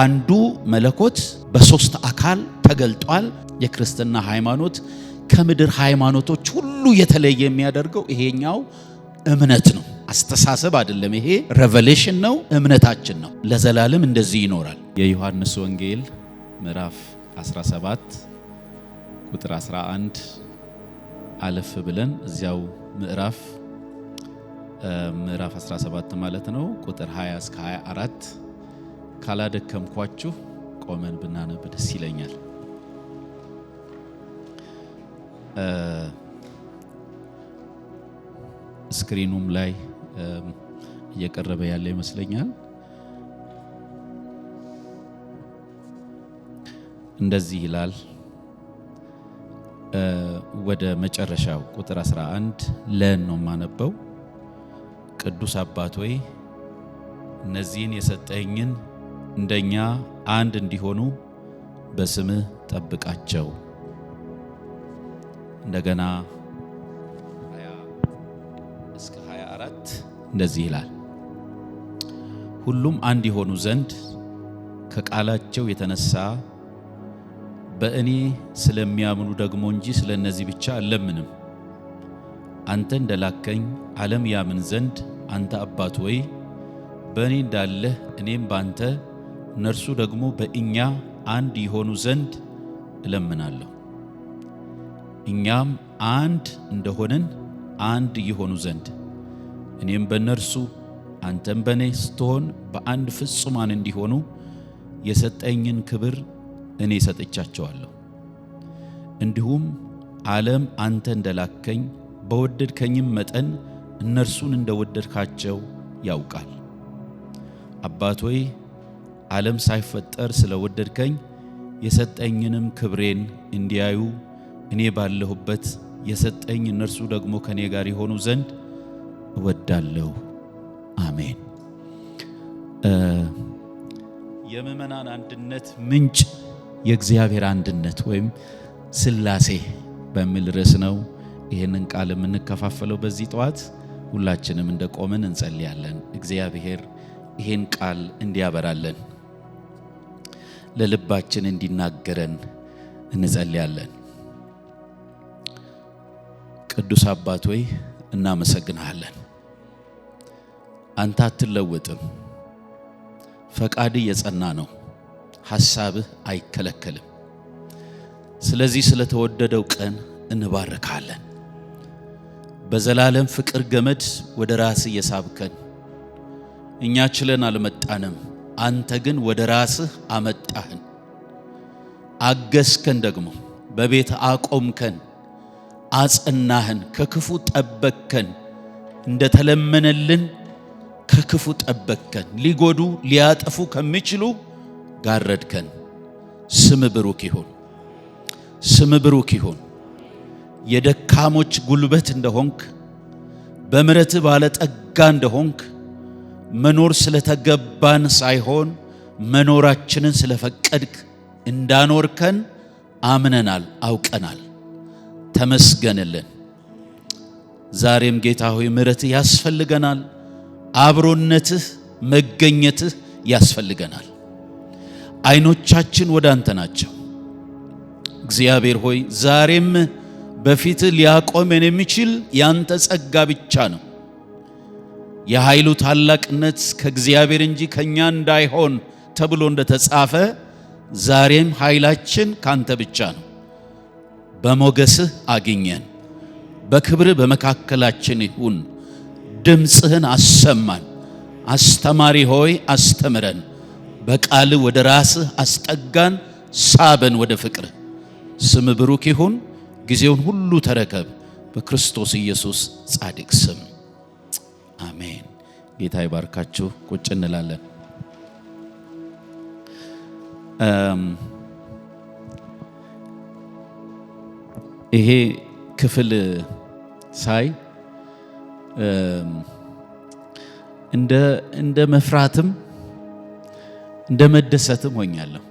አንዱ መለኮት በሶስት አካል ተገልጧል። የክርስትና ሃይማኖት ከምድር ሃይማኖቶች ሁሉ የተለየ የሚያደርገው ይሄኛው እምነት ነው። አስተሳሰብ አይደለም። ይሄ ሬቨሌሽን ነው፣ እምነታችን ነው። ለዘላለም እንደዚህ ይኖራል። የዮሐንስ ወንጌል ምዕራፍ 17 ቁጥር 11 አለፍ ብለን እዚያው ምዕራፍ 17 ማለት ነው ቁጥር 20 እስከ 24 ካላደከምኳችሁ ቆመን ብናነብ ደስ ይለኛል። ስክሪኑም ላይ እየቀረበ ያለ ይመስለኛል። እንደዚህ ይላል። ወደ መጨረሻው ቁጥር 11 ነው ማነበው። ቅዱስ አባት ሆይ እነዚህን የሰጠኝን እንደኛ አንድ እንዲሆኑ በስምህ ጠብቃቸው። እንደገና 20 እስከ 24 እንደዚህ ይላል። ሁሉም አንድ የሆኑ ዘንድ ከቃላቸው የተነሳ በእኔ ስለሚያምኑ ደግሞ እንጂ ስለነዚህ ብቻ አልለምንም። አንተ እንደላከኝ ዓለም ያምን ዘንድ አንተ አባት ሆይ በእኔ እንዳለህ እኔም ባንተ እነርሱ ደግሞ በእኛ አንድ ይሆኑ ዘንድ እለምናለሁ። እኛም አንድ እንደሆንን አንድ ይሆኑ ዘንድ እኔም በእነርሱ አንተም በእኔ ስትሆን በአንድ ፍጹማን እንዲሆኑ የሰጠኝን ክብር እኔ ሰጥቻቸዋለሁ። እንዲሁም ዓለም አንተ እንደላከኝ በወደድከኝም መጠን እነርሱን እንደወደድካቸው ያውቃል። አባት ሆይ ዓለም ሳይፈጠር ስለወደድከኝ የሰጠኝንም ክብሬን እንዲያዩ እኔ ባለሁበት የሰጠኝ እነርሱ ደግሞ ከኔ ጋር የሆኑ ዘንድ እወዳለሁ። አሜን። የምእመናን አንድነት ምንጭ የእግዚአብሔር አንድነት ወይም ሥላሴ በሚል ርዕስ ነው ይህንን ቃል የምንከፋፈለው። በዚህ ጠዋት ሁላችንም እንደቆምን እንጸልያለን። እግዚአብሔር ይህን ቃል እንዲያበራለን፣ ለልባችን እንዲናገረን እንጸልያለን። ቅዱስ አባት ሆይ እናመሰግንሃለን። አንተ አትለወጥም። ፈቃድህ የጸና ነው። ሐሳብህ አይከለከልም። ስለዚህ ስለተወደደው ቀን እንባርካለን። በዘላለም ፍቅር ገመድ ወደ ራስህ የሳብከን፣ እኛ ችለን አልመጣንም፣ አንተ ግን ወደ ራስህ አመጣህን። አገዝከን፣ ደግሞ በቤት አቆምከን፣ አጸናህን፣ ከክፉ ጠበቅከን። እንደተለመነልን ከክፉ ጠበቅከን። ሊጎዱ ሊያጠፉ ከሚችሉ ጋረድከን። ስም ብሩክ ይሁን፣ ስም ብሩክ ይሁን። የደካሞች ጉልበት እንደሆንክ፣ በምሕረት ባለጠጋ እንደሆንክ፣ መኖር ስለተገባን ሳይሆን መኖራችንን ስለፈቀድክ እንዳኖርከን አምነናል፣ አውቀናል። ተመስገንልን። ዛሬም ጌታ ሆይ ምሕረትህ ያስፈልገናል። አብሮነትህ መገኘትህ ያስፈልገናል። አይኖቻችን ወደ አንተ ናቸው። እግዚአብሔር ሆይ ዛሬም በፊትህ ሊያቆመን የሚችል ያንተ ጸጋ ብቻ ነው። የኃይሉ ታላቅነት ከእግዚአብሔር እንጂ ከኛ እንዳይሆን ተብሎ እንደተጻፈ ዛሬም ኃይላችን ካንተ ብቻ ነው። በሞገስህ አግኘን። በክብርህ በመካከላችን ይሁን። ድምፅህን አሰማን። አስተማሪ ሆይ አስተምረን። በቃልህ ወደ ራስህ አስጠጋን፣ ሳበን ወደ ፍቅርህ። ስም ብሩክ ይሁን። ጊዜውን ሁሉ ተረከብ። በክርስቶስ ኢየሱስ ጻድቅ ስም አሜን። ጌታ ይባርካችሁ። ቁጭ እንላለን። ይሄ ክፍል ሳይ እንደ መፍራትም እንደ መደሰትም ሆኛለሁ።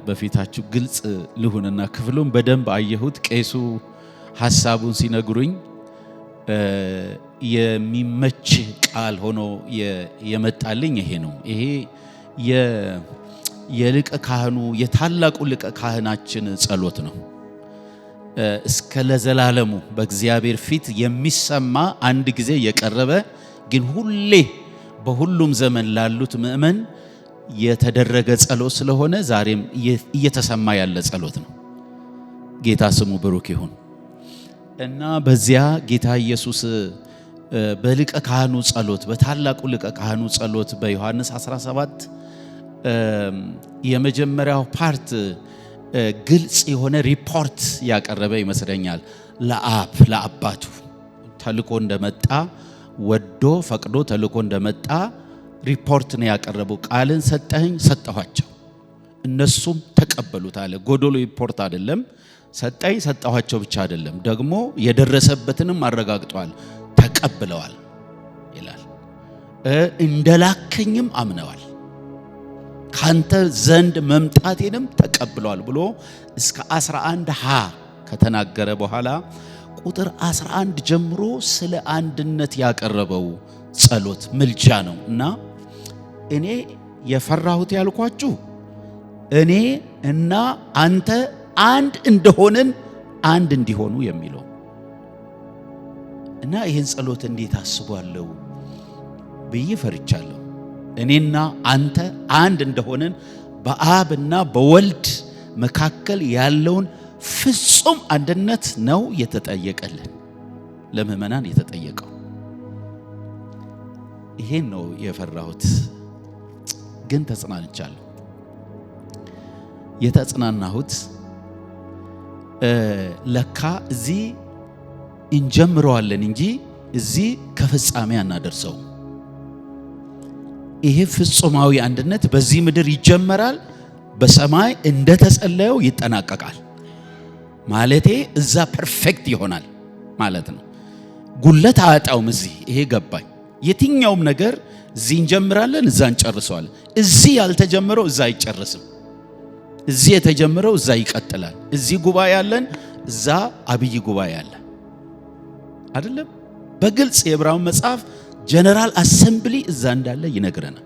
በፊታችሁ ግልጽ ልሁንና ክፍሉን በደንብ አየሁት። ቄሱ ሐሳቡን ሲነግሩኝ የሚመች ቃል ሆኖ የመጣልኝ ይሄ ነው። ይሄ የሊቀ ካህኑ የታላቁ ሊቀ ካህናችን ጸሎት ነው። እስከ ለዘላለሙ በእግዚአብሔር ፊት የሚሰማ አንድ ጊዜ የቀረበ ግን ሁሌ በሁሉም ዘመን ላሉት ምእመን የተደረገ ጸሎት ስለሆነ ዛሬም እየተሰማ ያለ ጸሎት ነው። ጌታ ስሙ ብሩክ ይሁን እና በዚያ ጌታ ኢየሱስ በሊቀ ካህኑ ጸሎት በታላቁ ሊቀ ካህኑ ጸሎት በዮሐንስ 17 የመጀመሪያው ፓርት ግልጽ የሆነ ሪፖርት ያቀረበ ይመስለኛል። ለአባቱ ተልኮ እንደመጣ ወዶ ፈቅዶ ተልኮ እንደመጣ ሪፖርት ነው ያቀረበው። ቃልን ሰጠኸኝ ሰጠኋቸው፣ እነሱም ተቀበሉት አለ። ጎዶሎ ሪፖርት አይደለም። ሰጠኝ ሰጠኋቸው ብቻ አይደለም፣ ደግሞ የደረሰበትንም አረጋግጧል። ተቀብለዋል ይላል። እንደላከኝም አምነዋል፣ ካንተ ዘንድ መምጣቴንም ተቀብለዋል ብሎ እስከ 11 ሀ ከተናገረ በኋላ ቁጥር 11 ጀምሮ ስለ አንድነት ያቀረበው ጸሎት ምልጃ ነው እና እኔ የፈራሁት ያልኳችሁ እኔ እና አንተ አንድ እንደሆንን አንድ እንዲሆኑ የሚለው እና ይህን ጸሎት እንዴት አስቧለሁ ብዬ ፈርቻለሁ። እኔና አንተ አንድ እንደሆንን በአብና በወልድ መካከል ያለውን ፍጹም አንድነት ነው የተጠየቀልን፣ ለምእመናን የተጠየቀው። ይሄን ነው የፈራሁት፣ ግን ተጽናንቻለሁ። የተጽናናሁት ለካ እዚህ እንጀምረዋለን እንጂ እዚህ ከፍጻሜ አናደርሰው። ይሄ ፍጹማዊ አንድነት በዚህ ምድር ይጀመራል፣ በሰማይ እንደተጸለየው ይጠናቀቃል። ማለቴ እዛ ፐርፌክት ይሆናል ማለት ነው። ጉለት አያጣውም። እዚህ ይሄ ገባኝ። የትኛውም ነገር እዚህ እንጀምራለን፣ እዛ እንጨርሰዋለን። እዚህ ያልተጀመረው እዛ አይጨርስም። እዚህ የተጀመረው እዛ ይቀጥላል። እዚህ ጉባኤ ያለን እዛ አብይ ጉባኤ አለ አይደለም? በግልጽ የዕብራውያን መጽሐፍ ጀነራል አሰምብሊ እዛ እንዳለ ይነግረናል።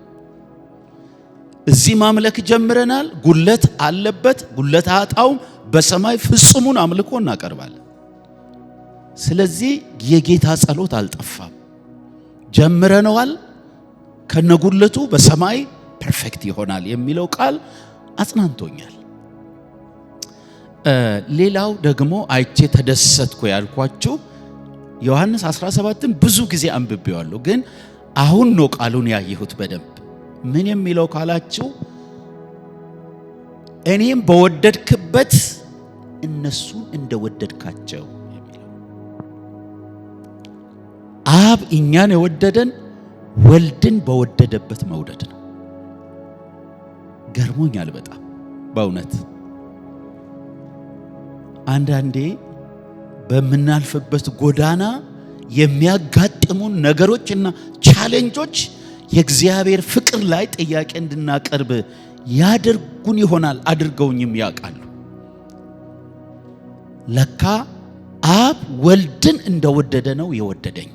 እዚህ ማምለክ ጀምረናል፣ ጉለት አለበት፣ ጉለት አጣውም። በሰማይ ፍጹሙን አምልኮ እናቀርባለን። ስለዚህ የጌታ ጸሎት አልጠፋም፣ ጀምረነዋል፣ ከነጉለቱ በሰማይ ፐርፌክት ይሆናል የሚለው ቃል አጽናንቶኛል። ሌላው ደግሞ አይቼ ተደሰትኩ ያልኳችሁ ዮሐንስ 17ን ብዙ ጊዜ አንብቤዋለሁ፣ ግን አሁን ነው ቃሉን ያየሁት በደንብ። ምን የሚለው ካላችሁ እኔም በወደድክበት እነሱን እንደወደድካቸው የሚለው። አብ እኛን የወደደን ወልድን በወደደበት መውደድ ነው። ገርሞኛል በጣም በእውነት። አንዳንዴ በምናልፍበት ጎዳና የሚያጋጥሙን ነገሮችና ቻሌንጆች የእግዚአብሔር ፍቅር ላይ ጥያቄ እንድናቀርብ ያደርጉን ይሆናል፣ አድርገውኝም ያውቃሉ። ለካ አብ ወልድን እንደወደደ ነው የወደደን።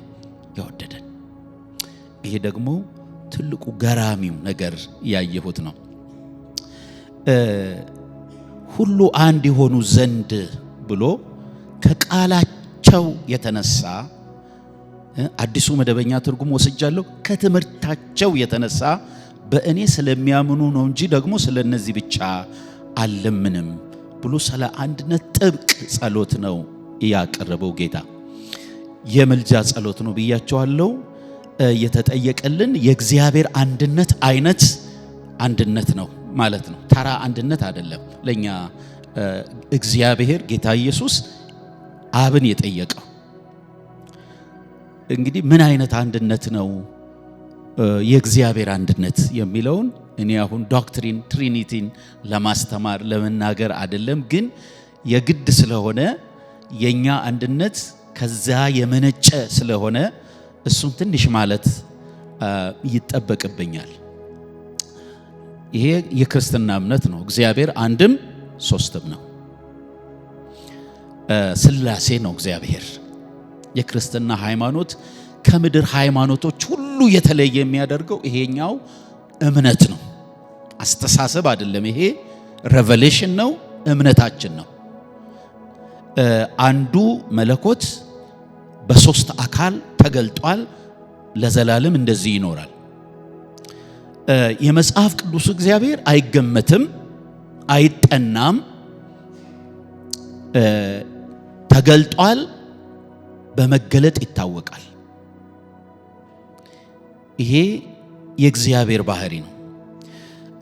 ይሄ ደግሞ ትልቁ ገራሚው ነገር ያየሁት ነው። ሁሉ አንድ የሆኑ ዘንድ ብሎ ከቃላቸው የተነሳ አዲሱ መደበኛ ትርጉም ወስጃለሁ። ከትምህርታቸው የተነሳ በእኔ ስለሚያምኑ ነው እንጂ ደግሞ ስለነዚህ ብቻ አልለምንም ብሎ ስለ አንድነት ጥብቅ ጸሎት ነው ያቀረበው ጌታ። የምልጃ ጸሎት ነው ብያቸዋለሁ። የተጠየቀልን የእግዚአብሔር አንድነት አይነት አንድነት ነው ማለት ነው። ተራ አንድነት አይደለም። ለኛ እግዚአብሔር ጌታ ኢየሱስ አብን የጠየቀው እንግዲህ ምን አይነት አንድነት ነው የእግዚአብሔር አንድነት የሚለውን እኔ አሁን ዶክትሪን ትሪኒቲን ለማስተማር ለመናገር አይደለም፣ ግን የግድ ስለሆነ የኛ አንድነት ከዛ የመነጨ ስለሆነ እሱን ትንሽ ማለት ይጠበቅብኛል። ይሄ የክርስትና እምነት ነው። እግዚአብሔር አንድም ሶስትም ነው። ስላሴ ነው እግዚአብሔር። የክርስትና ሃይማኖት ከምድር ሃይማኖቶች ሁሉ የተለየ የሚያደርገው ይሄኛው እምነት ነው። አስተሳሰብ አይደለም። ይሄ ሬቨሌሽን ነው፣ እምነታችን ነው። አንዱ መለኮት በሶስት አካል ተገልጧል፣ ለዘላለም እንደዚህ ይኖራል። የመጽሐፍ ቅዱስ እግዚአብሔር አይገመትም፣ አይጠናም፣ ተገልጧል፣ በመገለጥ ይታወቃል። ይሄ የእግዚአብሔር ባህሪ ነው።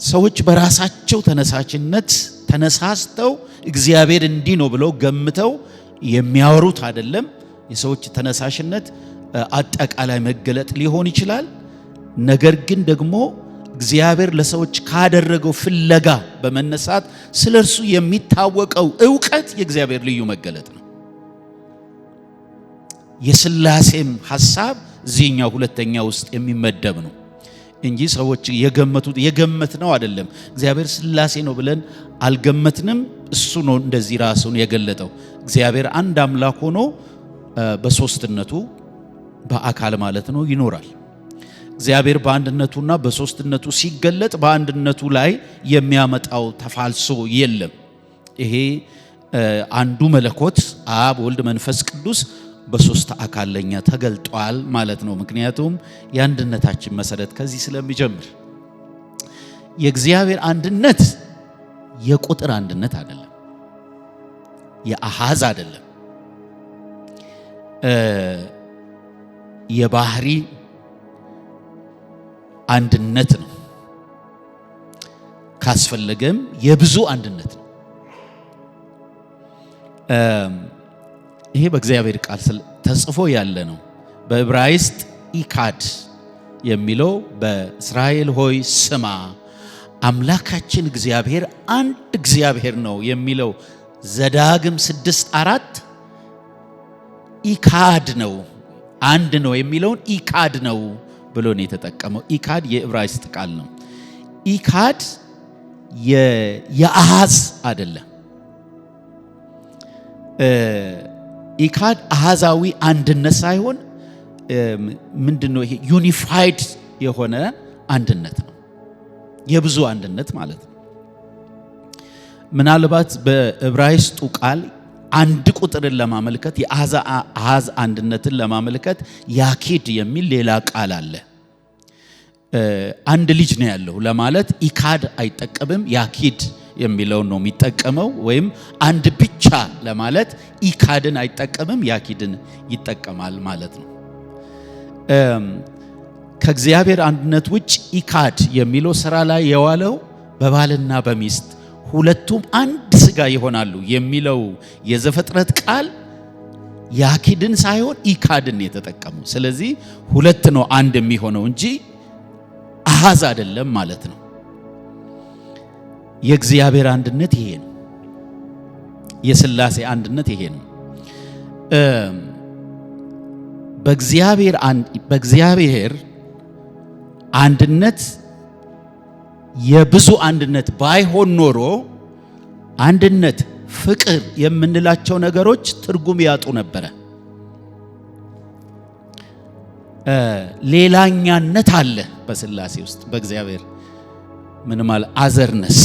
ሰዎች በራሳቸው ተነሳሽነት ተነሳስተው እግዚአብሔር እንዲህ ነው ብለው ገምተው የሚያወሩት አይደለም። የሰዎች ተነሳሽነት አጠቃላይ መገለጥ ሊሆን ይችላል። ነገር ግን ደግሞ እግዚአብሔር ለሰዎች ካደረገው ፍለጋ በመነሳት ስለርሱ የሚታወቀው ዕውቀት የእግዚአብሔር ልዩ መገለጥ ነው። የሥላሴም ሐሳብ እዚህኛው ሁለተኛ ውስጥ የሚመደብ ነው እንጂ ሰዎች የገመት ነው አይደለም። እግዚአብሔር ሥላሴ ነው ብለን አልገመትንም። እሱ ነው እንደዚህ ራሱን የገለጠው። እግዚአብሔር አንድ አምላክ ሆኖ በሶስትነቱ በአካል ማለት ነው ይኖራል። እግዚአብሔር በአንድነቱና በሶስትነቱ ሲገለጥ በአንድነቱ ላይ የሚያመጣው ተፋልሶ የለም። ይሄ አንዱ መለኮት አብ፣ ወልድ፣ መንፈስ ቅዱስ በሶስት አካል ለኛ ተገልጧል ማለት ነው። ምክንያቱም የአንድነታችን መሰረት ከዚህ ስለሚጀምር የእግዚአብሔር አንድነት የቁጥር አንድነት አይደለም፣ የአሃዝ አይደለም፣ የባህሪ አንድነት ነው። ካስፈለገም የብዙ አንድነት ነው። ይሄ በእግዚአብሔር ቃል ተጽፎ ያለ ነው። በዕብራይስጥ ኢካድ የሚለው በእስራኤል ሆይ ስማ አምላካችን እግዚአብሔር አንድ እግዚአብሔር ነው የሚለው ዘዳግም 6:4 ኢካድ ነው፣ አንድ ነው የሚለውን ኢካድ ነው ብሎ ነው የተጠቀመው። ኢካድ የዕብራይስጥ ቃል ነው። ኢካድ የአሃዝ አይደለም። ኢካድ አሃዛዊ አንድነት ሳይሆን ምንድነው? ይሄ ዩኒፋይድ የሆነ አንድነት ነው፣ የብዙ አንድነት ማለት ነው። ምናልባት በዕብራይስጡ ቃል አንድ ቁጥርን ለማመልከት የአሃዝ አንድነትን ለማመልከት ያኪድ የሚል ሌላ ቃል አለ። አንድ ልጅ ነው ያለው ለማለት ኢካድ አይጠቀምም፣ ያኪድ የሚለውን ነው የሚጠቀመው። ወይም አንድ ብቻ ለማለት ኢካድን አይጠቀምም፣ ያኪድን ይጠቀማል ማለት ነው። ከእግዚአብሔር አንድነት ውጭ ኢካድ የሚለው ስራ ላይ የዋለው በባልና በሚስት ሁለቱም አንድ ስጋ ይሆናሉ የሚለው የዘፍጥረት ቃል ያኪድን ሳይሆን ኢካድን የተጠቀሙ። ስለዚህ ሁለት ነው አንድ የሚሆነው እንጂ አሃዝ አይደለም ማለት ነው። የእግዚአብሔር አንድነት ይሄ ነው። የሥላሴ አንድነት ይሄ ነው። በእግዚአብሔር አንድነት የብዙ አንድነት ባይሆን ኖሮ አንድነት፣ ፍቅር የምንላቸው ነገሮች ትርጉም ያጡ ነበረ። ሌላኛነት አለ በሥላሴ ውስጥ። በእግዚአብሔር ምን ማለት አዘርነስ።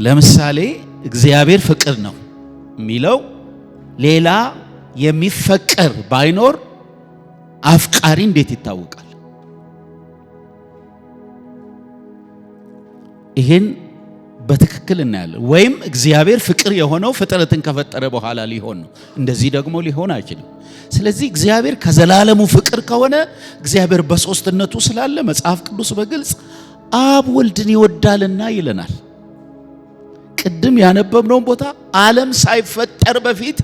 ለምሳሌ እግዚአብሔር ፍቅር ነው የሚለው ሌላ የሚፈቀር ባይኖር አፍቃሪ እንዴት ይታወቃል? ይሄን በትክክል እናያለን። ወይም እግዚአብሔር ፍቅር የሆነው ፍጥረትን ከፈጠረ በኋላ ሊሆን ነው። እንደዚህ ደግሞ ሊሆን አይችልም። ስለዚህ እግዚአብሔር ከዘላለሙ ፍቅር ከሆነ እግዚአብሔር በሶስትነቱ ስላለ መጽሐፍ ቅዱስ በግልጽ አብ ወልድን ይወዳልና ይለናል። ቅድም ያነበብነውን ቦታ ዓለም ሳይፈጠር በፊት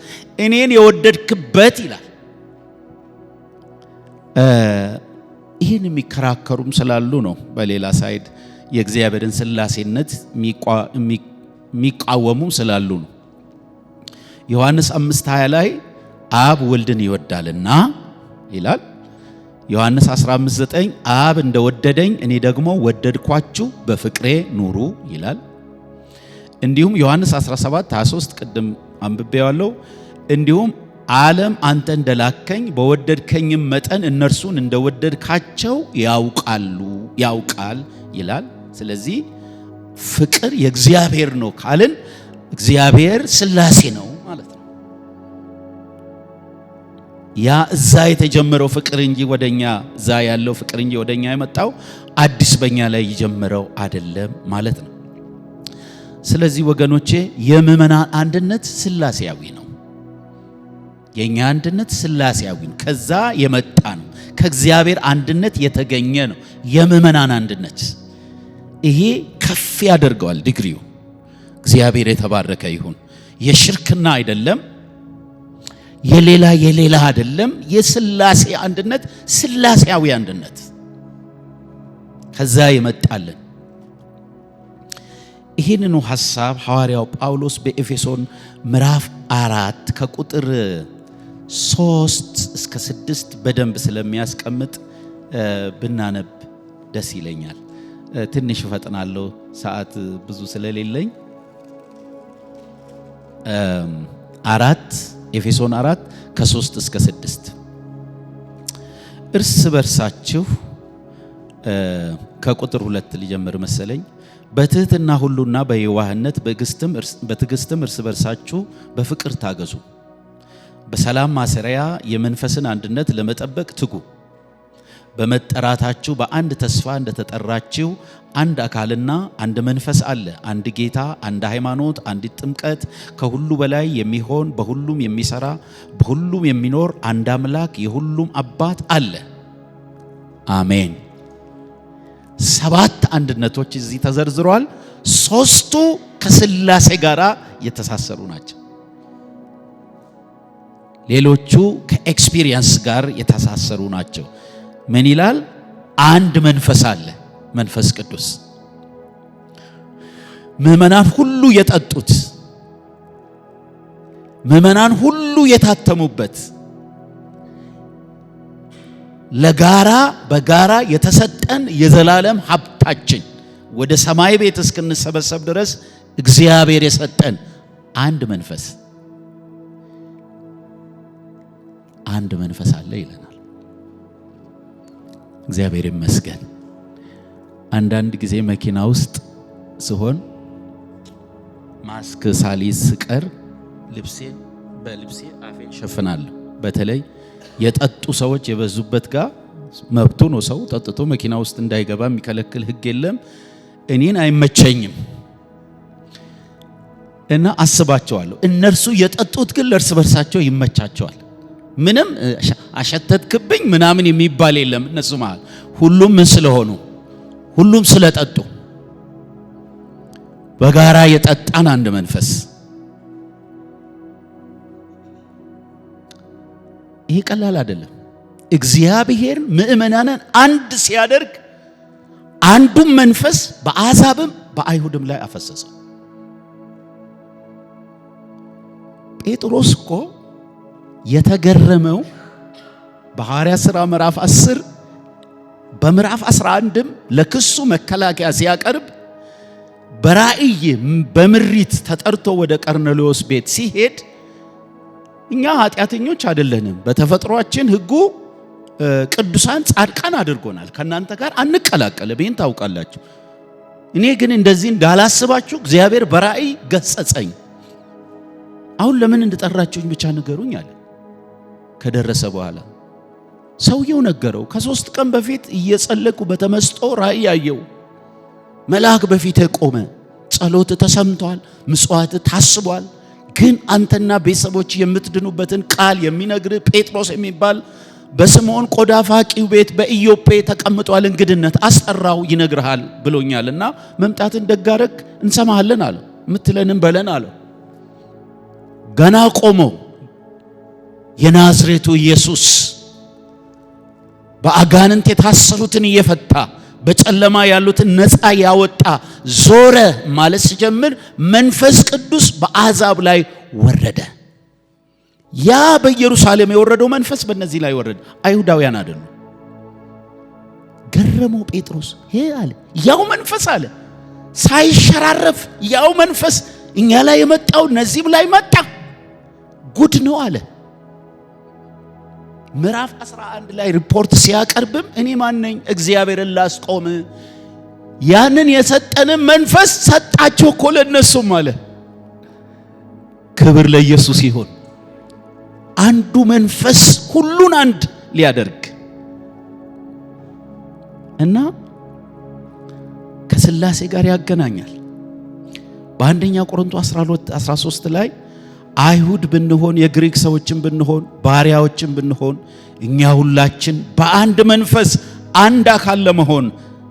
እኔን የወደድክበት ይላል። ይህን የሚከራከሩም ስላሉ ነው። በሌላ ሳይድ የእግዚአብሔርን ሥላሴነት የሚቃወሙም ስላሉ ነው። ዮሐንስ 5:20 ላይ አብ ወልድን ይወዳልና ይላል። ዮሐንስ 15:9 አብ እንደወደደኝ እኔ ደግሞ ወደድኳችሁ በፍቅሬ ኑሩ ይላል። እንዲሁም ዮሐንስ 17:23 ቅድም አንብቤዋለሁ። እንዲሁም ዓለም አንተ እንደላከኝ በወደድከኝም መጠን እነርሱን እንደወደድካቸው ያውቃል ይላል። ስለዚህ ፍቅር የእግዚአብሔር ነው ካልን እግዚአብሔር ሥላሴ ነው ማለት ነው። ያ እዛ የተጀመረው ፍቅር እንጂ ወደኛ እዛ ያለው ፍቅር እንጂ ወደኛ የመጣው አዲስ በእኛ ላይ የጀመረው አይደለም ማለት ነው። ስለዚህ ወገኖቼ የምእመናን አንድነት ሥላሴያዊ ነው። የኛ አንድነት ሥላሴያዊ ነው። ከዛ የመጣ ነው። ከእግዚአብሔር አንድነት የተገኘ ነው የምእመናን አንድነት። ይሄ ከፍ ያደርገዋል ዲግሪው። እግዚአብሔር የተባረከ ይሁን። የሽርክና አይደለም፣ የሌላ አይደለም። የሥላሴ አንድነት፣ ሥላሴያዊ አንድነት ከዛ የመጣልን። ይህንኑ ሐሳብ ሐዋርያው ጳውሎስ በኤፌሶን ምዕራፍ 4 ከቁጥር 3 እስከ 6 በደንብ ስለሚያስቀምጥ ብናነብ ደስ ይለኛል። ትንሽ እፈጥናለሁ ሰዓት ብዙ ስለሌለኝ። ኤፌሶን 4 ከ3 እስከ 6 እርስ በርሳችሁ ከቁጥር 2 ሊጀምር መሰለኝ። በትህትና ሁሉና በየዋህነት በትዕግስትም እርስ በርሳችሁ በፍቅር ታገዙ። በሰላም ማሰሪያ የመንፈስን አንድነት ለመጠበቅ ትጉ። በመጠራታችሁ በአንድ ተስፋ እንደተጠራችሁ አንድ አካልና አንድ መንፈስ አለ። አንድ ጌታ፣ አንድ ሃይማኖት፣ አንዲት ጥምቀት፣ ከሁሉ በላይ የሚሆን በሁሉም የሚሰራ በሁሉም የሚኖር አንድ አምላክ የሁሉም አባት አለ። አሜን። 7 አንድነቶች እዚህ ተዘርዝሯል። 3ቱ ከሥላሴ ጋር የተሳሰሩ ናቸው። ሌሎቹ ከኤክስፒሪየንስ ጋር የተሳሰሩ ናቸው። ምን ይላል? አንድ መንፈስ አለ፣ መንፈስ ቅዱስ። ምእመናን ሁሉ የጠጡት፣ ምእመናን ሁሉ የታተሙበት፣ በጋራ የተሰጠን የዘላለም ሀብታችን ወደ ሰማይ ቤት እስክንሰበሰብ ድረስ እግዚአብሔር የሰጠን አንድ መንፈስ አለ ይለናል። እግዚአብሔር ይመስገን። አንዳንድ ጊዜ መኪና ውስጥ ስሆን ማስክ ሳሊዝ ስቀር በልብሴ አፌን ሸፍናለሁ። በተለይ የጠጡ ሰዎች የበዙበት ጋር መብቱ ነው። ሰው ጠጥቶ መኪና ውስጥ እንዳይገባ የሚከለክል ሕግ የለም። እኔን አይመቸኝም እና አስባቸዋለሁ። እነርሱ የጠጡት ግን ለእርስ በርሳቸው ይመቻቸዋል። ምንም አሸተትክብኝ ምናምን የሚባል የለም እነሱ መሃል። ሁሉም ምን ስለሆኑ? ሁሉም ስለጠጡ፣ በጋራ የጠጣን አንድ መንፈስ። ይሄ ቀላል አይደለም። እግዚአብሔር ምእመናንን አንድ ሲያደርግ አንዱም መንፈስ በአሕዛብም በአይሁድም ላይ አፈሰሰው። ጴጥሮስ እኮ የተገረመው በሐዋርያት ሥራ ምዕራፍ 10 በምዕራፍ 11ም ለክሱ መከላከያ ሲያቀርብ በራእይ በምሪት ተጠርቶ ወደ ቀርኔሌዎስ ቤት ሲሄድ እኛ ኃጢአተኞች አይደለንም፣ በተፈጥሯችን ሕጉ ቅዱሳን ጻድቃን አድርጎናል፣ ከናንተ ጋር አንቀላቀልም፣ ይህን ታውቃላችሁ። እኔ ግን እንደዚህ እንዳላስባችሁ እግዚአብሔር በራእይ ገሰጸኝ። አሁን ለምን እንደጠራችሁኝ ብቻ ንገሩኝ አለ። ከደረሰ በኋላ ሰውየው ነገረው። ከ3 ቀን በፊት እየጸለቁ በተመስጦ ራእይ ያየው መልአክ በፊት ቆመ። ጸሎት ተሰምቷል፣ ምጽዋት ታስቧል። ግን አንተና ቤተሰቦች የምትድኑበትን ቃል የሚነግር ጴጥሮስ የሚባል በስምዖን ቆዳ ፋቂው ቤት በኢዮጴ ተቀምጧል፣ እንግድነት አስጠራው ይነግርሃል ብሎኛልና መምጣትን ደጋረክ እንሰማሃለን አለ። ምትለንም በለን አለ። ገና ቆሞ የናዝሬቱ ኢየሱስ በአጋንንት የታሰሩትን እየፈታ በጨለማ ያሉትን ነፃ ያወጣ ዞረ ማለት ሲጀምር መንፈስ ቅዱስ በአሕዛብ ላይ ወረደ። ያ በኢየሩሳሌም የወረደው መንፈስ በእነዚህ ላይ ወረደ። አይሁዳውያን አይደሉም። ገረመው ጴጥሮስ። ይሄ አለ ያው መንፈስ አለ ሳይሸራረፍ ያው መንፈስ እኛ ላይ የመጣው እነዚህም ላይ መጣ። ጉድ ነው አለ። ምዕራፍ 11 ላይ ሪፖርት ሲያቀርብም እኔ ማን ነኝ እግዚአብሔርን ላስቆም? ያንን የሰጠንም መንፈስ ሰጣቸው እኮ ለነሱም አለ። ክብር ለኢየሱስ ይሁን። አንዱ መንፈስ ሁሉን አንድ ሊያደርግ እና ከሥላሴ ጋር ያገናኛል። በአንደኛ ቆሮንቶስ 12:13 ላይ አይሁድ ብንሆን የግሪክ ሰዎችን ብንሆን ባሪያዎችን ብንሆን እኛ ሁላችን በአንድ መንፈስ አንድ አካል ለመሆን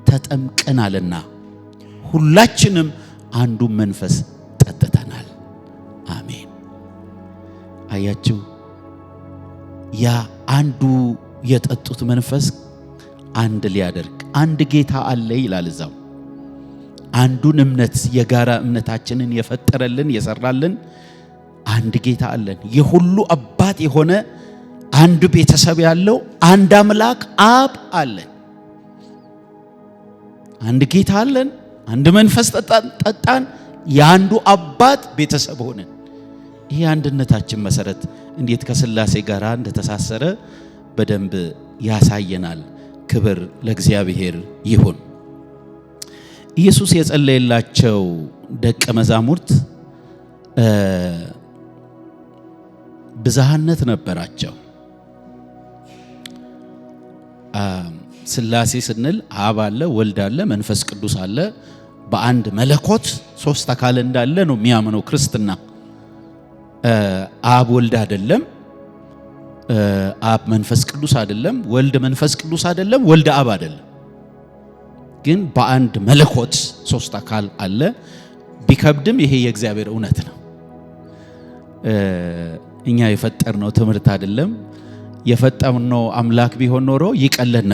ተጠምቀናልና ሁላችንም አንዱ መንፈስ ጠጥተናል። አሜን። አያችሁ፣ ያ አንዱ የጠጡት መንፈስ አንድ ሊያደርግ አንድ ጌታ አለ ይላል እዛው። አንዱን እምነት የጋራ እምነታችንን የፈጠረልን የሰራልን አንድ ጌታ አለን። የሁሉ አባት የሆነ አንድ ቤተሰብ ያለው አንድ አምላክ አብ አለን። አንድ ጌታ አለን። አንድ መንፈስ ጠጣን። የአንዱ አባት ቤተሰብ ሆነን። ይሄ አንድነታችን መሰረት እንዴት ከሥላሴ ጋር እንደተሳሰረ በደንብ ያሳየናል። ክብር ለእግዚአብሔር ይሁን። ኢየሱስ የጸለየላቸው ደቀ መዛሙርት ብዝሃነት ነበራቸው። ሥላሴ ስንል አብ አለ፣ ወልድ አለ፣ መንፈስ ቅዱስ አለ። በአንድ መለኮት ሶስት አካል እንዳለ ነው የሚያምነው ክርስትና። አብ ወልድ አይደለም፣ አብ መንፈስ ቅዱስ አይደለም፣ ወልድ መንፈስ ቅዱስ አይደለም፣ ወልድ አብ አይደለም። ግን በአንድ መለኮት ሶስት አካል አለ። ቢከብድም ይሄ የእግዚአብሔር እውነት ነው። እኛ የፈጠርነው ትምህርት አይደለም። የፈጠርነው አምላክ ቢሆን ኖሮ ይቀለን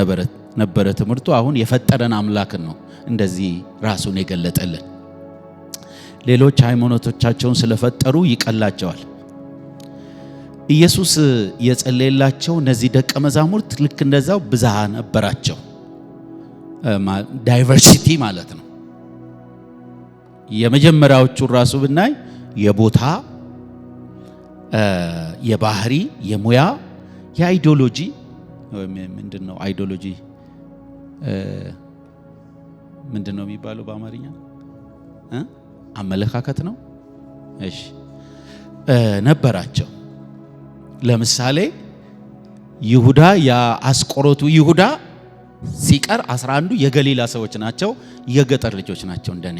ነበረ ትምህርቱ። አሁን የፈጠረን አምላክን ነው እንደዚህ ራሱን የገለጠልን። ሌሎች ሃይማኖቶቻቸውን ስለፈጠሩ ይቀላቸዋል። ኢየሱስ የጸለየላቸው እነዚህ ደቀ መዛሙርት ልክ እንደዛው ብዝሃ ነበራቸው። ዳይቨርሲቲ ማለት ነው። የመጀመሪያዎቹ ራሱ ብናይ የቦታ፣ የባህሪ፣ የሙያ፣ የአይዲዮሎጂ ምንድነው? አይዲዮሎጂ ምንድነው የሚባለው በአማርኛ? አመለካከት ነው። እሺ ነበራቸው። ለምሳሌ ይሁዳ፣ የአስቆሮቱ ይሁዳ ሲቀር 11ዱ የገሊላ ሰዎች ናቸው። የገጠር ልጆች ናቸው እንደኔ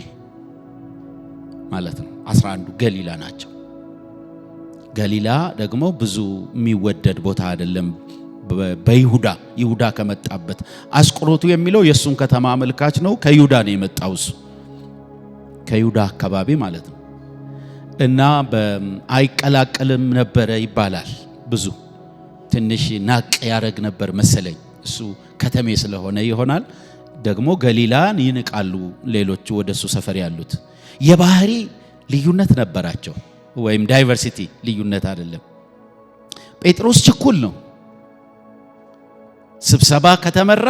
ማለት ነው። 11ዱ ገሊላ ናቸው። ገሊላ ደግሞ ብዙ የሚወደድ ቦታ አይደለም። ይሁዳ ከመጣበት አስቆሮቱ የሚለው የሱን ከተማ አመልካች ነው። ከይሁዳ ነው የመጣው እሱ ከይሁዳ አካባቢ ማለት ነው። እና አይቀላቀልም ነበረ ይባላል። ብዙ ትንሽ ናቅ ያረግ ነበር መሰለኝ። እሱ ከተሜ ስለሆነ ይሆናል። ደግሞ ገሊላን ይንቃሉ ሌሎቹ ወደሱ ሰፈር ያሉት። የባህሪ ልዩነት ነበራቸው፣ ወይም ዳይቨርሲቲ ልዩነት አይደለም። ጴጥሮስ ችኩል ነው። ስብሰባ ከተመራ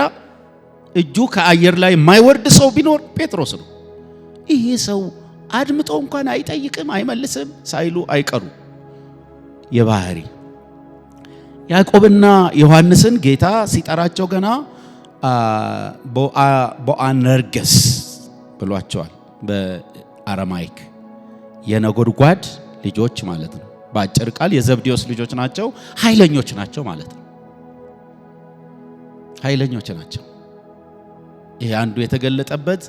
እጁ ከአየር ላይ የማይወርድ ሰው ቢኖር ጴጥሮስ ነው። ይሄ ሰው አድምጦ እንኳን አይጠይቅም አይመልስም ሳይሉ አይቀሩ። የባህሪ ያዕቆብና ዮሐንስን ጌታ ሲጠራቸው ገና ቦአነርገስ ብሏቸዋል። በአረማይክ የነጎድጓድ ልጆች ማለት ነው። በአጭር ቃል የዘብዴዎስ ልጆች ናቸው። ኃይለኞች ናቸው ማለት ነው። ኃይለኞች ናቸው። ይሄ አንዱ የተገለጠበት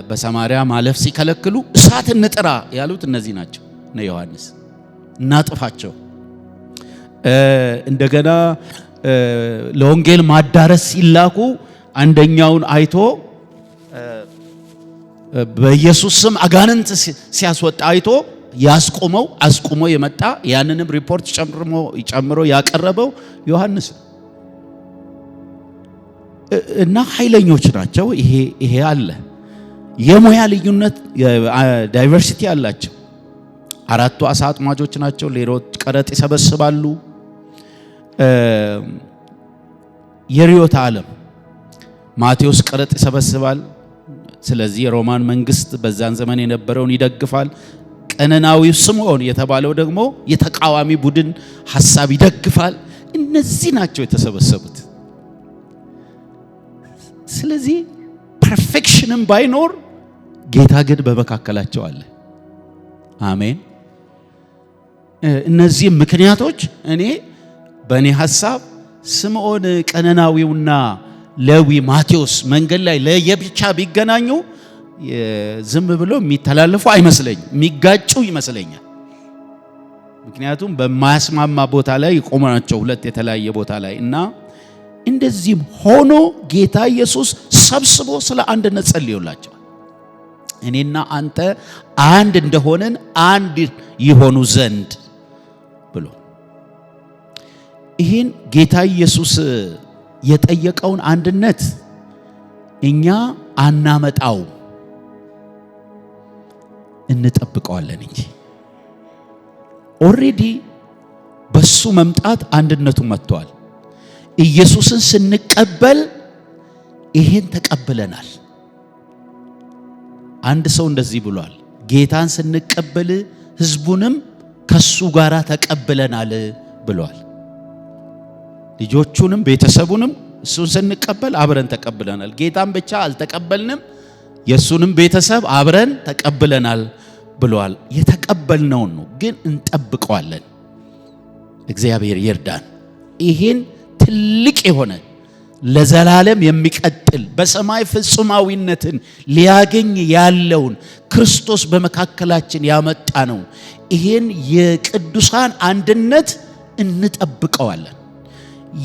በሰማርያ ማለፍ ሲከለክሉ እሳት እንጥራ ያሉት እነዚህ ናቸው። እነ ዮሐንስ እናጥፋቸው። እንደገና ለወንጌል ማዳረስ ሲላኩ አንደኛውን አይቶ በኢየሱስ ስም አጋንንት ሲያስወጣ አይቶ አስቆሞ የመጣ ያንንም ሪፖርት ጨምሮ ያቀረበው ዮሐንስ እና ኃይለኞች ናቸው። ይሄ አለ። የሙያ ልዩነት ዳይቨርሲቲ አላቸው። አራቱ አሳ አጥማጆች ናቸው። ሌሎች ቀረጥ ይሰበስባሉ። የርዕዮተ ዓለም ማቴዎስ ቀረጥ ይሰበስባል። ስለዚህ የሮማን መንግስት በዛን ዘመን የነበረውን ይደግፋል። ቀነናዊው ስምዖን የተባለው ደግሞ የተቃዋሚ ቡድን ሐሳብ ይደግፋል። እነዚህ ናቸው የተሰበሰቡት። ስለዚህ ፐርፌክሽንም ባይኖር ጌታ ግን በመካከላቸው አለ። አሜን። እነዚህ ምክንያቶች እኔ በእኔ ሐሳብ ስምዖን ቀነናዊውና ሌዊ ማቴዎስ መንገድ ላይ ለየብቻ ቢገናኙ ዝም ብሎ የሚተላለፉ አይመስለኝም፣ የሚጋጩ ይመስለኛል። ምክንያቱም በማያስማማ ቦታ ላይ የቆሙ ናቸው፣ ሁለት የተለያየ ቦታ ላይ እና እንደዚህም ሆኖ ጌታ ኢየሱስ ሰብስቦ ስለ አንድነት ጸልዮላቸዋል። እኔና አንተ አንድ እንደሆነን አንድ ይሆኑ ዘንድ ብሎ ይህን ጌታ ኢየሱስ የጠየቀውን አንድነት እኛ አናመጣው፣ እንጠብቀዋለን እንጂ ኦሬዲ በሱ መምጣት አንድነቱ መጥቷል። ኢየሱስን ስንቀበል ይሄን ተቀብለናል። አንድ ሰው እንደዚህ ብሏል፣ ጌታን ስንቀበል ሕዝቡንም ከሱ ጋራ ተቀብለናል ብሏል። ልጆቹንም ቤተሰቡንም እሱን ስንቀበል አብረን ተቀብለናል። ጌታን ብቻ አልተቀበልንም፣ የሱንም ቤተሰብ አብረን ተቀብለናል ብሏል። የተቀበልነውን ነው ግን እንጠብቀዋለን። እግዚአብሔር ይርዳን። ይሄን ትልቅ የሆነ ለዘላለም የሚቀጥል በሰማይ ፍጹማዊነትን ሊያገኝ ያለውን ክርስቶስ በመካከላችን ያመጣ ነው። ይሄን የቅዱሳን አንድነት እንጠብቀዋለን።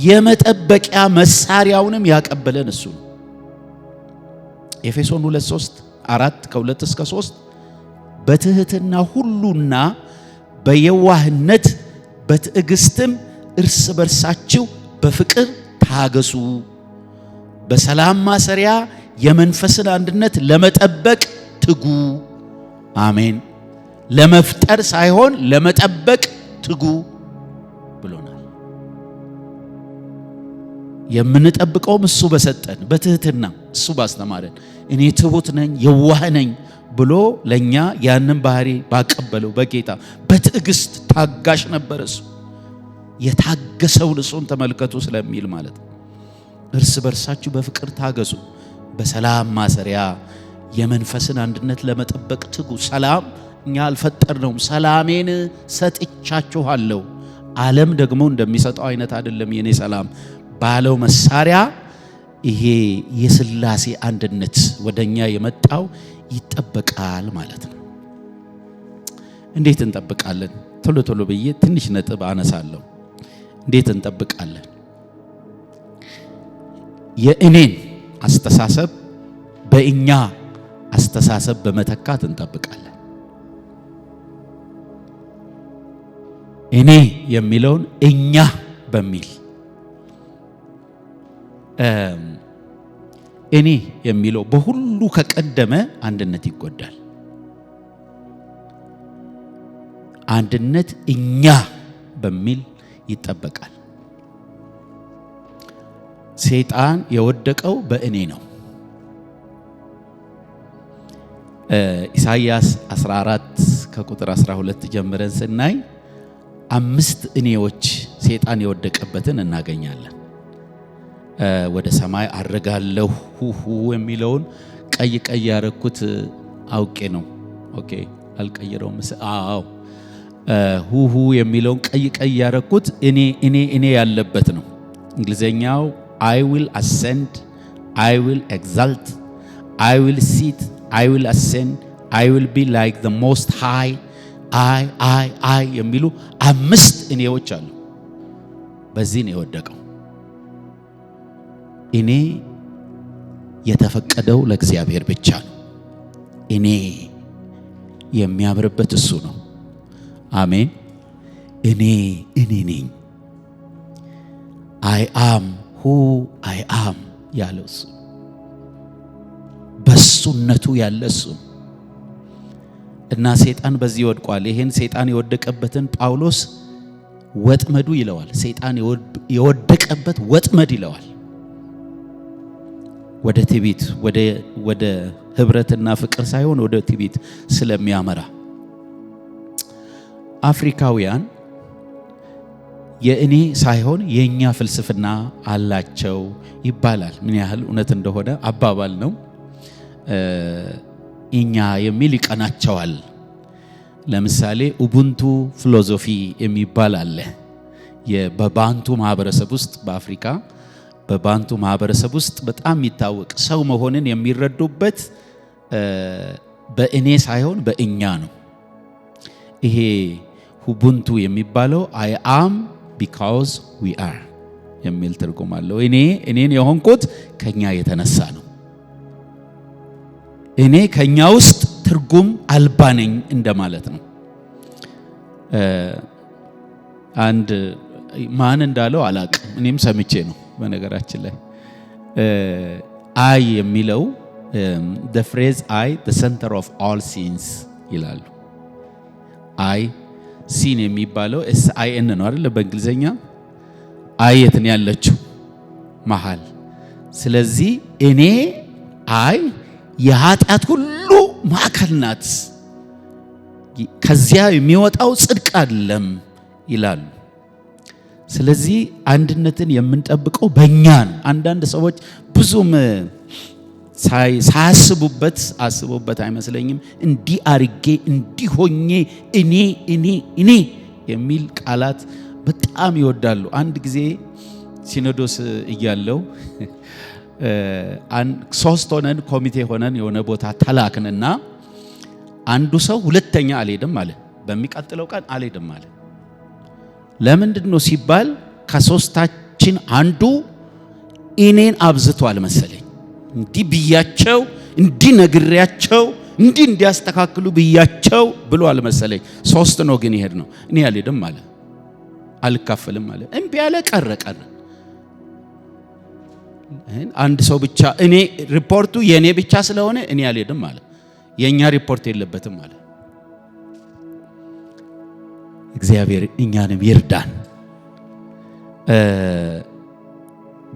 የመጠበቂያ መሳሪያውንም ያቀበለን እሱ ነው። ኤፌሶን 2:3 ከ2-3 በትህትና ሁሉና በየዋህነት በትዕግስትም እርስ በርሳችሁ በፍቅር ታገሱ፣ በሰላም ማሰሪያ የመንፈስን አንድነት ለመጠበቅ ትጉ። አሜን። ለመፍጠር ሳይሆን ለመጠበቅ ትጉ ብሎናል። የምንጠብቀውም እሱ በሰጠን በትህትና እሱ ባስተማረን እኔ ትሁት ነኝ የዋህ ነኝ ብሎ ለኛ ያንን ባህሪ ባቀበለው በጌታ በትዕግስት ታጋሽ ነበር። እሱ የታገሰውን እሱን ተመልከቱ ስለሚል ማለት እርስ በርሳችሁ በፍቅር ታገሱ፣ በሰላም ማሰሪያ የመንፈስን አንድነት ለመጠበቅ ትጉ። ሰላም እኛ አልፈጠርነውም፣ ሰላሜን ሰጥቻችኋለሁ። ዓለም ደግሞ እንደሚሰጠው አይነት አይደለም የኔ ሰላም ባለው መሳሪያ ይሄ የሥላሴ አንድነት ወደኛ የመጣው ይጠበቃል ማለት ነው። እንዴት እንጠብቃለን? ቶሎ ቶሎ ብዬ ትንሽ ነጥብ አነሳለሁ። እንዴት እንጠብቃለን? የእኔን አስተሳሰብ በእኛ አስተሳሰብ በመተካት እንጠብቃለን። እኔ የሚለውን እኛ በሚል እኔ የሚለው በሁሉ ከቀደመ አንድነት ይጎዳል። አንድነት እኛ በሚል ይጠበቃል። ሰይጣን የወደቀው በእኔ ነው። ኢሳይያስ 14:12 ጀምረን ስናይ 5 እኔዎች ሰይጣን የወደቀበትን እናገኛለን። ወደ ሰማይ አረጋለሁ ሁሁ የሚለውን ቀይ ያረኩት አውቄ ነው። ኦኬ አልቀየረውም። አዎ ሁሁ የሚለውን ቀይ ያረኩት እኔ ያለበት ነው። እንግሊዘኛው I will ascend, I will exalt, I will sit, I will ascend, I will be like the most high, I የሚሉ 5 እኔዎች አሉ። በዚህ ነው የወደቀው። እኔ የተፈቀደው ለእግዚአብሔር ብቻ ነው። እኔ የሚያምርበት እሱ ነው። አሜን። እኔ ነኝ። I am who I am ያለው እሱ በሱነቱ ያለ እሱ እና ሰይጣን በዚህ ወድቋል። ይሄን ሰይጣን የወደቀበትን ጳውሎስ ወጥመዱ ይለዋል። ሰይጣን የወደቀበት ወጥመድ ይለዋል። ወደ ትዕቢት ወደ ህብረትና ፍቅር ሳይሆን ወደ ትዕቢት ስለሚያመራ አፍሪካውያን የእኔ ሳይሆን የኛ ፍልስፍና አላቸው ይባላል። ምን ያህል እውነት እንደሆነ አባባል ነው። እኛ የሚል ይቀናቸዋል። ለምሳሌ ኡቡንቱ ፊሎሶፊ የሚባል አለ። በባንቱ ማህበረሰብ ውስጥ በአፍሪካ በባንቱ ማህበረሰብ ውስጥ በጣም የሚታወቅ ሰው መሆንን የሚረዱበት በእኔ ሳይሆን በእኛ ነው። ይሄ ኡቡንቱ የሚባለው አይ አም ቢካውዝ ዊ አር የሚል ትርጉም አለው። እኔን የሆንኩት ከኛ የተነሳ ነው። እኔ ከኛ ውስጥ ትርጉም አልባ ነኝ እንደማለት ነው። አንድ ማን እንዳለው አላቅም፣ እኔም ሰምቼ ነው። በነገራችን ላይ አይ የሚለው the phrase I the center of all sins ይላሉ። አይ ሲን የሚባለው SIN ነው አይደል? በእንግሊዘኛ አይ የት ነው ያለችው? መሃል። ስለዚህ እኔ አይ የኃጢአት ሁሉ ማዕከል ናት፣ ከዚያ የሚወጣው ጽድቅ አይደለም ይላሉ። ስለዚህ አንድነትን የምንጠብቀው በእኛ ነው። አንዳንድ ሰዎች ብዙም አስቡበት አይመስለኝም። እንዲህ አርጌ እንዲህ ሆኜ እኔ የሚል ቃላት በጣም ይወዳሉ። አንድ ጊዜ ሲኖዶስ እያለው 3 ሆነን ኮሚቴ ሆነን የሆነ ቦታ ተላክንና አንዱ ሰው ሁለተኛ አልሄድም አለ። በሚቀጥለው ቀን አልሄድም አለ። ለምንድን ነው ሲባል ከሶስታችን አንዱ እኔን አብዝቷል መሰለኝ። እንዲህ ብያቸው እንዲህ ነግሬያቸው እንዲህ እንዲያስተካክሉ ብያቸው ብሏል መሰለኝ። 3 ነው ግን ይሄድ ነው። እኔ አልሄድም አለ፣ አልካፈልም አለ። እምቢ አለ፣ ቀረ። አንድ ሰው ብቻ እኔ ሪፖርቱ የኔ ብቻ ስለሆነ እኔ አልሄድም አለ። የኛ ሪፖርት የለበትም አለ። እግዚአብሔር እኛንም ይርዳን።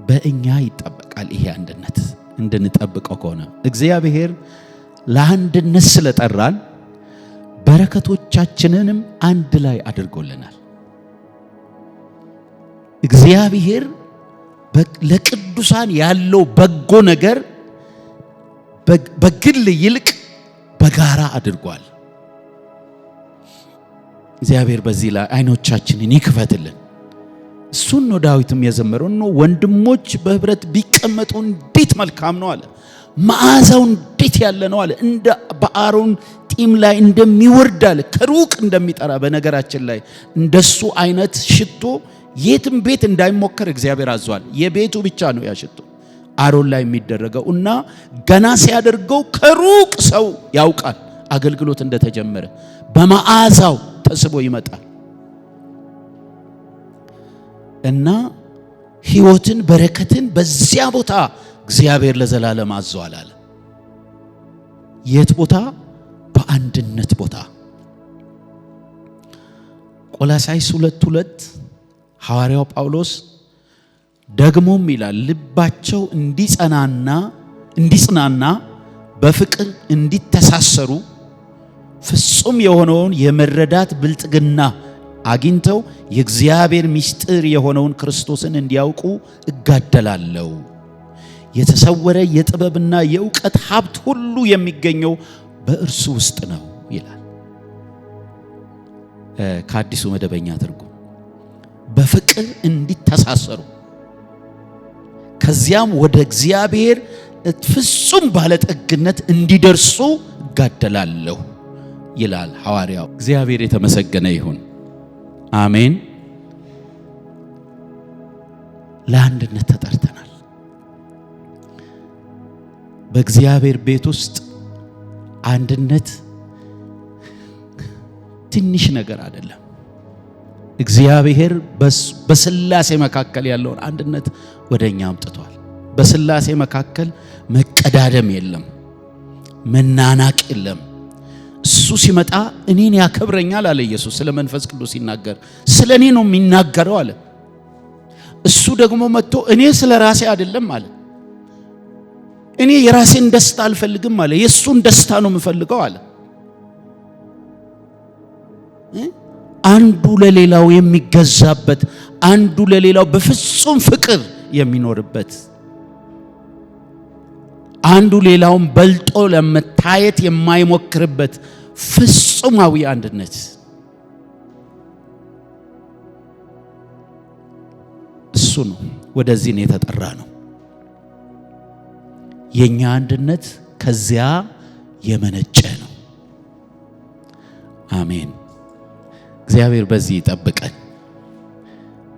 በእኛ ይጠበቃል ይሄ አንድነት እንድንጠብቀው ከሆነ እግዚአብሔር ለአንድነት ስለጠራን በረከቶቻችንንም አንድ ላይ አድርጎልናል። እግዚአብሔር ለቅዱሳን ያለው በጎ ነገር በግል ይልቅ በጋራ አድርጓል። እግዚአብሔር በዚህ ላይ አይኖቻችንን ይክፈትልን። እሱን ነው ዳዊትም የዘመረው ነው። ወንድሞች በህብረት ቢቀመጡ እንዴት መልካም ነው አለ። መዓዛው እንዴት ያለ ነው አለ። እንደ በአሮን ጢም ላይ እንደሚወርድ አለ፣ ከሩቅ እንደሚጠራ። በነገራችን ላይ እንደሱ አይነት ሽቶ የትም ቤት እንዳይሞከር እግዚአብሔር አዟል። የቤቱ ብቻ ነው ያ ሽቶ አሮን ላይ የሚደረገው እና ገና ሲያደርገው ከሩቅ ሰው ያውቃል አገልግሎት እንደተጀመረ። በመዓዛው ተስቦ ይመጣል እና ሕይወትን በረከትን በዚያ ቦታ እግዚአብሔር ለዘላለም አዟል አለ። የት ቦታ? በአንድነት ቦታ። ቆላስይስ 2:2 ሐዋርያው ጳውሎስ ደግሞም ይላል ልባቸው እንዲጽናና በፍቅር እንዲተሳሰሩ ፍጹም የሆነውን የመረዳት ብልጥግና አግኝተው የእግዚአብሔር ምስጢር የሆነውን ክርስቶስን እንዲያውቁ እጋደላለሁ። የተሰወረ የጥበብና የእውቀት ሀብት ሁሉ የሚገኘው በእርሱ ውስጥ ነው ይላል ከአዲሱ መደበኛ ትርጉም። በፍቅር እንዲተሳሰሩ ከዚያም ወደ እግዚአብሔር ፍጹም ባለጠግነት እንዲደርሱ እጋደላለሁ ይላል ሐዋርያው። እግዚአብሔር የተመሰገነ ይሁን። አሜን። ለአንድነት ተጠርተናል። በእግዚአብሔር ቤት ውስጥ አንድነት ትንሽ ነገር አይደለም። እግዚአብሔር በስላሴ መካከል ያለውን አንድነት ወደኛ አምጥቷል። በስላሴ መካከል መቀዳደም የለም፣ መናናቅ የለም። እሱ ሲመጣ እኔን ያከብረኛል አለ ኢየሱስ። ስለ መንፈስ ቅዱስ ሲናገር ስለ እኔ ነው የሚናገረው አለ። እሱ ደግሞ መጥቶ እኔ ስለ ራሴ አይደለም አለ። እኔ የራሴን ደስታ አልፈልግም አለ። የሱን ደስታ ነው የምፈልገው አለ። አንዱ ለሌላው የሚገዛበት፣ አንዱ ለሌላው በፍጹም ፍቅር የሚኖርበት፣ አንዱ ሌላውን በልጦ ለመታየት የማይሞክርበት ፍጹማዊ አንድነት እሱ ነው። ወደዚህ ነው የተጠራ ነው። የኛ አንድነት ከዚያ የመነጨ ነው። አሜን። እግዚአብሔር በዚህ ይጠብቀን።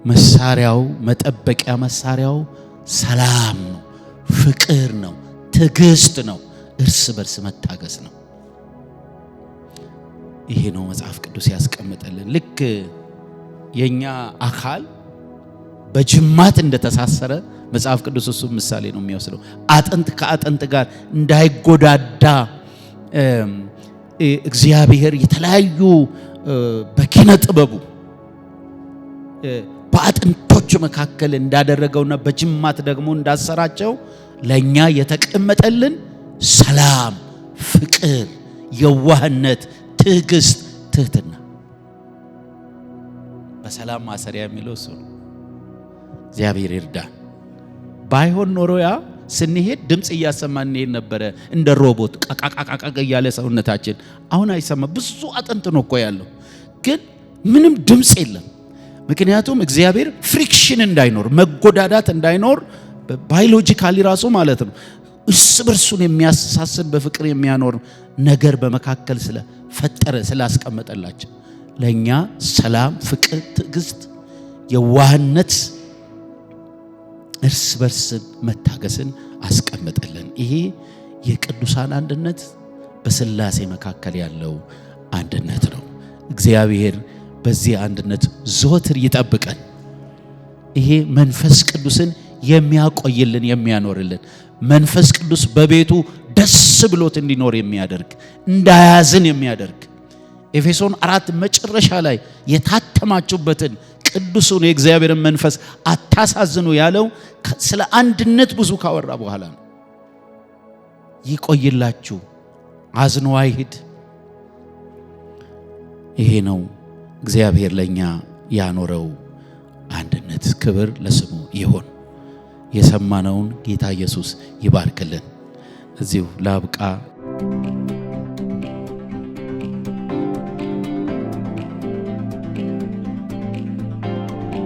መሳሪያው መጠበቂያ መሳሪያው ሰላም ነው፣ ፍቅር ነው፣ ትዕግስት ነው፣ እርስ በርስ መታገስ ነው። ይሄ ነው መጽሐፍ ቅዱስ ያስቀምጠልን። ልክ የኛ አካል በጅማት እንደተሳሰረ መጽሐፍ ቅዱስ እሱ ምሳሌ ነው የሚወስደው። አጥንት ከአጥንት ጋር እንዳይጎዳዳ እግዚአብሔር የተለያዩ በኪነ ጥበቡ በአጥንቶች መካከል እንዳደረገውና በጅማት ደግሞ እንዳሰራቸው ለኛ የተቀመጠልን ሰላም፣ ፍቅር፣ የዋህነት፣ ትዕግስት፣ ትህትና በሰላም ማሰሪያ የሚለው እሱ ነው። እግዚአብሔር ይርዳን። ባይሆን ኖሮ ያ ስንሄድ ድምጽ እያሰማን እንሄድ ነበረ እንደ ሮቦት ቃቃቃቃ እያለ ሰውነታችን። አሁን አይሰማ። ብዙ አጥንት ነው እኮ ያለው፣ ግን ምንም ድምጽ የለም። ምክንያቱም እግዚአብሔር ፍሪክሽን እንዳይኖር፣ መጎዳዳት እንዳይኖር ባዮሎጂካሊ ራሱ ማለት ነው እርስ በርሱን የሚያሳስብ በፍቅር የሚያኖር ነገር በመካከል ስለፈጠረ ስላስቀመጠላቸው ለኛ ሰላም፣ ፍቅር፣ ትዕግስት፣ የዋህነት፣ እርስ በርስ መታገስን አስቀመጠልን። ይሄ የቅዱሳን አንድነት በስላሴ መካከል ያለው አንድነት ነው። እግዚአብሔር በዚህ አንድነት ዘወትር ይጠብቀን። ይሄ መንፈስ ቅዱስን የሚያቆይልን የሚያኖርልን፣ መንፈስ ቅዱስ በቤቱ ደስ ብሎት እንዲኖር የሚያደርግ፣ እንዳያዝን የሚያደርግ ኤፌሶን 4 መጨረሻ ላይ የታተማችሁበትን ቅዱሱን የእግዚአብሔርን መንፈስ አታሳዝኑ ያለው ስለ አንድነት ብዙ ካወራ በኋላ ነው። ይቆይላችሁ፣ አዝኖ አይሂድ። ይሄ ነው እግዚአብሔር ለኛ ያኖረው አንድነት። ክብር ለስሙ ይሁን። የሰማነውን ጌታ ኢየሱስ ይባርክልን። እዚሁ ላብቃ።